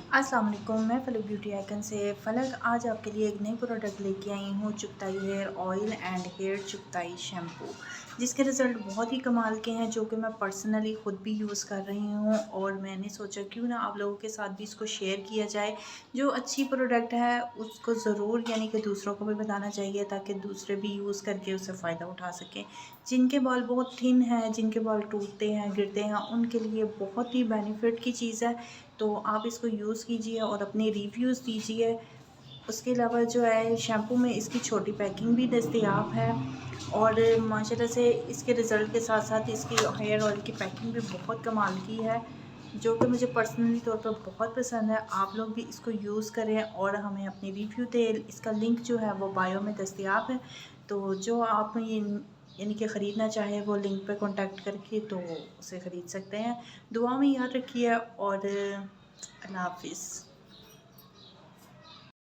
अस्सलाम वालेकुम, मैं फलक ब्यूटी आइकन से फ़लक आज आपके लिए एक नई प्रोडक्ट लेके आई हूँ, Chughtai hair oil and hair Chughtai shampoo, जिसके रिज़ल्ट बहुत ही कमाल के हैं, जो कि मैं पर्सनली ख़ुद भी यूज़ कर रही हूँ। और मैंने सोचा क्यों ना आप लोगों के साथ भी इसको शेयर किया जाए। जो अच्छी प्रोडक्ट है उसको ज़रूर यानी कि दूसरों को भी बताना चाहिए, ताकि दूसरे भी यूज़ करके उससे फ़ायदा उठा सकें। जिनके बाल बहुत थिन हैं, जिनके बाल टूटते हैं, गिरते हैं, उनके लिए बहुत ही बेनिफिट की चीज़ है। तो आप इसको यूज़ कीजिए और अपने रिव्यूज़ दीजिए। उसके अलावा जो है शैम्पू में इसकी छोटी पैकिंग भी दस्तयाब है, और माशाल्लाह से इसके रिज़ल्ट के साथ साथ इसकी हेयर ऑयल की पैकिंग भी बहुत कमाल की है, जो कि मुझे पर्सनली तौर पर बहुत पसंद है। आप लोग भी इसको यूज़ करें और हमें अपनी रिव्यू दें। इसका लिंक जो है वो बायो में दस्तयाब है, तो जो आप ये यानी कि ख़रीदना चाहे वो लिंक पे कॉन्टैक्ट करके तो उसे ख़रीद सकते हैं। दुआ में याद रखिए और अल्लाह हाफ़िज़।